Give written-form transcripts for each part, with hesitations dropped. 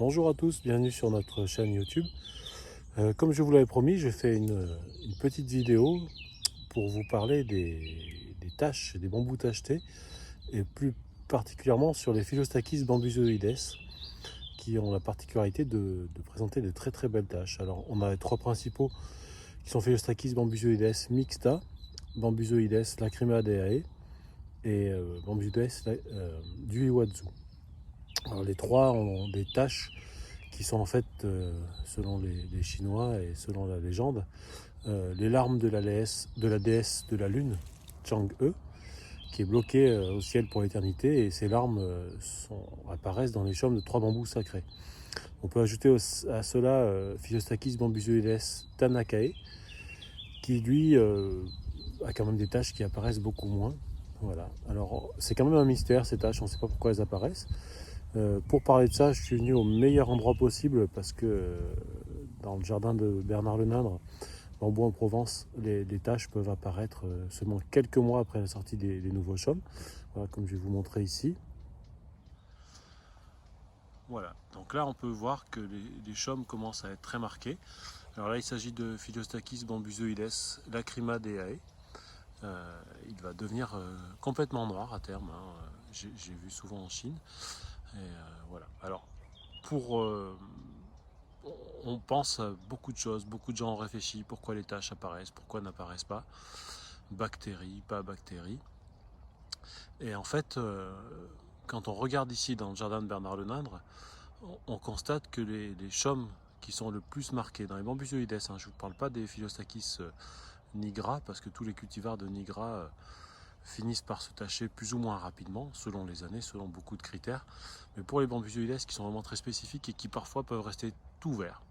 Bonjour à tous, bienvenue sur notre chaîne YouTube. Comme je vous l'avais promis, je fais une petite vidéo pour vous parler des taches, des bambous tachetés, et plus particulièrement sur les Phyllostachis bambusoides, qui ont la particularité de présenter de très très belles taches. Alors on a les trois principaux qui sont Phyllostachis bambusoides mixta, bambusoides lacrimadeae et bambusoides du Iwazu. Alors les trois ont des taches qui sont en fait, selon les Chinois et selon la légende, les larmes de la déesse de la lune, Chang'e, qui est bloquée au ciel pour l'éternité, et ces larmes apparaissent dans les chaumes de trois bambous sacrés. On peut ajouter à cela Phyllostachis bambusoides tanakae, qui lui a quand même des taches qui apparaissent beaucoup moins. Voilà. Alors c'est quand même un mystère ces taches, on ne sait pas pourquoi elles apparaissent. Pour parler de ça, je suis venu au meilleur endroit possible parce que dans le jardin de Bernard Lenindre, Bambou en Provence, les taches peuvent apparaître seulement quelques mois après la sortie des nouveaux chaumes. Voilà, comme je vais vous montrer ici. Voilà, donc là on peut voir que les chaumes commencent à être très marqués. Alors là il s'agit de Phyllostachis bambusoides lacrimadeae. Il va devenir complètement noir à terme, hein. J'ai vu souvent en Chine. Et voilà. Alors, on pense à beaucoup de choses, beaucoup de gens ont réfléchi, pourquoi les taches apparaissent, pourquoi n'apparaissent pas, bactéries, pas bactéries. Et en fait, quand on regarde ici dans le jardin de Bernard Lenindre, on constate que les chaumes qui sont le plus marqués dans les bambusoides, hein, je ne vous parle pas des Phyllostachis nigra, parce que tous les cultivars de nigra finissent par se tacher plus ou moins rapidement, selon les années, selon beaucoup de critères. Mais pour les bambusoides qui sont vraiment très spécifiques et qui parfois peuvent rester tout verts.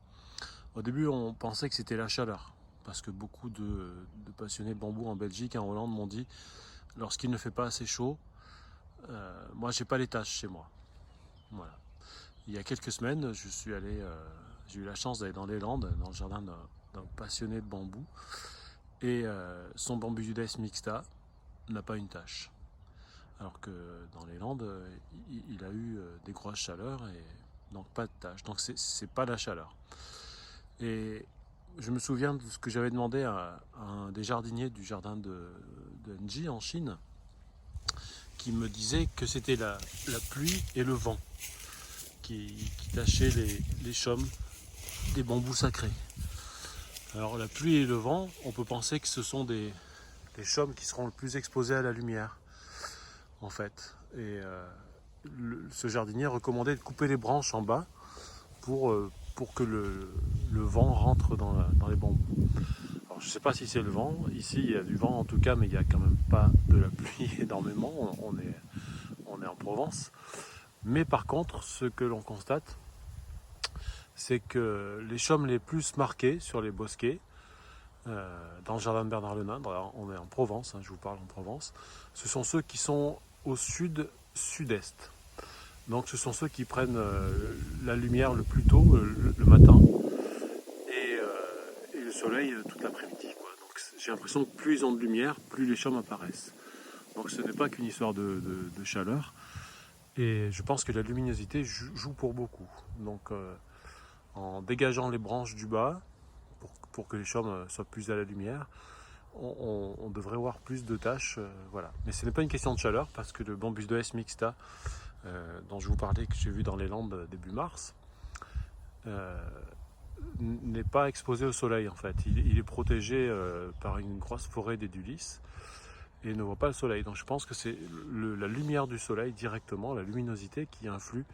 Au début, on pensait que c'était la chaleur, parce que beaucoup de passionnés de bambou en Belgique et en Hollande m'ont dit, lorsqu'il ne fait pas assez chaud, moi j'ai pas les taches chez moi. Voilà. Il y a quelques semaines, j'ai eu la chance d'aller dans les Landes, dans le jardin d'un passionné de bambou, et son bambusoides mixta n'a pas une tache. Alors que dans les Landes, il a eu des grosses chaleurs et donc pas de tache. Donc c'est pas la chaleur. Et je me souviens de ce que j'avais demandé à un des jardiniers du jardin de Nji en Chine, qui me disait que c'était la pluie et le vent qui tachaient les chaumes des bambous sacrés. Alors la pluie et le vent, on peut penser que ce sont des chaumes qui seront le plus exposés à la lumière, en fait. Et ce jardinier recommandait de couper les branches en bas pour que le vent rentre dans les bambous. Alors, je ne sais pas si c'est le vent. Ici, il y a du vent en tout cas, mais il n'y a quand même pas de la pluie énormément. On est en Provence. Mais par contre, ce que l'on constate, c'est que les chaumes les plus marqués sur les bosquets, dans le jardin de Bernard Lenindre, on est en Provence, hein, je vous parle en Provence, ce sont ceux qui sont au sud-sud-est. Donc ce sont ceux qui prennent la lumière le plus tôt, le matin, et le soleil toute l'après-midi. Donc j'ai l'impression que plus ils ont de lumière, plus les chaumes apparaissent. Donc ce n'est pas qu'une histoire de chaleur. Et je pense que la luminosité joue pour beaucoup. Donc en dégageant les branches du bas, pour que les chaumes soient plus à la lumière, on devrait voir plus de taches. Voilà. Mais ce n'est pas une question de chaleur, parce que le bambusoides mixta, dont je vous parlais, que j'ai vu dans les Landes début mars, n'est pas exposé au soleil en fait. Il est protégé par une grosse forêt d'édulis et ne voit pas le soleil. Donc je pense que c'est la lumière du soleil directement, la luminosité qui influe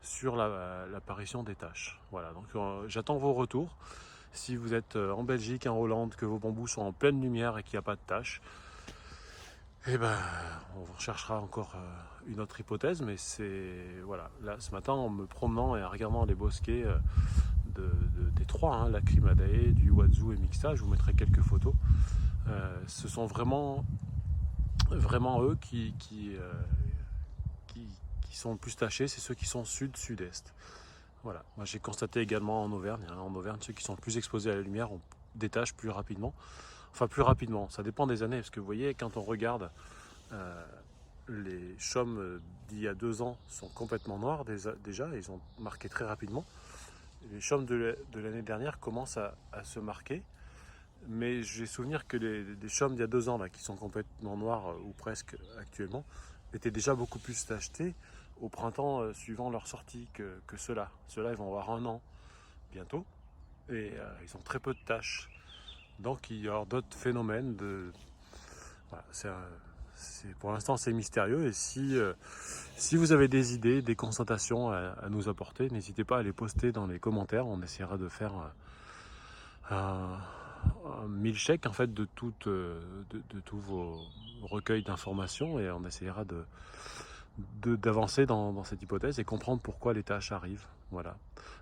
sur l'apparition des taches. Voilà, donc j'attends vos retours. Si vous êtes en Belgique, en Hollande, que vos bambous sont en pleine lumière et qu'il n'y a pas de taches, eh ben, on recherchera encore une autre hypothèse, mais c'est voilà. Là, ce matin, en me promenant et en regardant les bosquets des trois, hein, Lacrimadeae, du Iwazu et Mixta, je vous mettrai quelques photos. Ce sont vraiment eux qui sont le plus tachés, c'est ceux qui sont sud-sud-est. Voilà. Moi, j'ai constaté également en Auvergne. Hein, en Auvergne, ceux qui sont plus exposés à la lumière ont des taches plus rapidement. Enfin, plus rapidement, ça dépend des années, parce que vous voyez, quand on regarde les chaumes d'il y a 2 ans sont complètement noirs déjà, ils ont marqué très rapidement. Les chaumes de l'année dernière commencent à se marquer, mais j'ai souvenir que les chaumes d'il y a 2 ans, là, qui sont complètement noirs ou presque actuellement, étaient déjà beaucoup plus tachetés au printemps suivant leur sortie que ceux-là. Ceux-là, ils vont avoir 1 an bientôt, et ils ont très peu de taches. Donc il y aura d'autres phénomènes de... Voilà, pour l'instant c'est mystérieux, et si vous avez des idées, des constatations à nous apporter, n'hésitez pas à les poster dans les commentaires. On essaiera de faire un milkshake en fait de tous vos recueils d'informations, et on essaiera d'avancer dans cette hypothèse et comprendre pourquoi les taches arrivent. Voilà.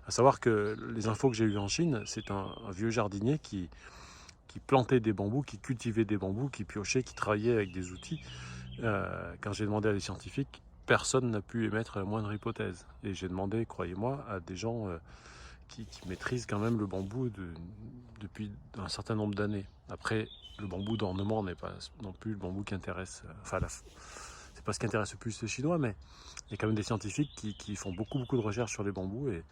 À savoir que les infos que j'ai eues en Chine, c'est un vieux jardinier qui plantait des bambous, qui cultivait des bambous, qui piochait, qui travaillait avec des outils. Quand j'ai demandé à des scientifiques, personne n'a pu émettre la moindre hypothèse. Et j'ai demandé, croyez-moi, à des gens qui maîtrisent quand même le bambou depuis un certain nombre d'années. Après, le bambou d'ornement n'est pas non plus le bambou qui intéresse... c'est pas ce qui intéresse le plus les Chinois, mais il y a quand même des scientifiques qui font beaucoup de recherches sur les bambous, et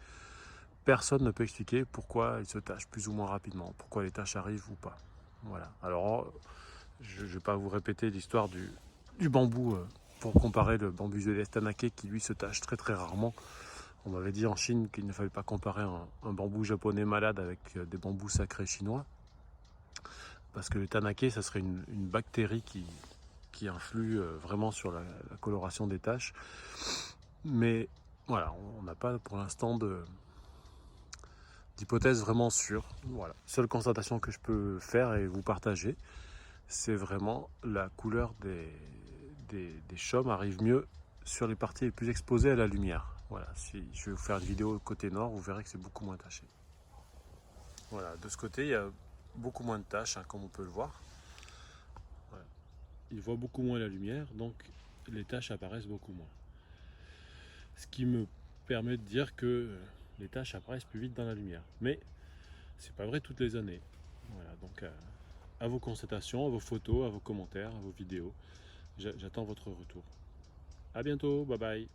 personne ne peut expliquer pourquoi ils se tachent plus ou moins rapidement, pourquoi les taches arrivent ou pas. Voilà. Alors, je ne vais pas vous répéter l'histoire du bambou pour comparer le bambus de Tanake qui lui se tache très rarement. On m'avait dit en Chine qu'il ne fallait pas comparer un bambou japonais malade avec des bambous sacrés chinois, parce que le Tanake, ça serait une bactérie qui influe vraiment sur la coloration des taches. Mais voilà, on n'a pas pour l'instant d'hypothèse vraiment sûre. Voilà. Seule constatation que je peux faire et vous partager, c'est vraiment la couleur des chaumes arrive mieux sur les parties les plus exposées à la lumière. Voilà, si je vais vous faire une vidéo côté nord, vous verrez que c'est beaucoup moins taché. Voilà, de ce côté, il y a beaucoup moins de taches, hein, comme on peut le voir. Voilà. Il voit beaucoup moins la lumière, donc les taches apparaissent beaucoup moins. Ce qui me permet de dire que les taches apparaissent plus vite dans la lumière. Mais c'est pas vrai toutes les années. Voilà, donc à vos constatations, à vos photos, à vos commentaires, à vos vidéos. J'attends votre retour. À bientôt, bye bye.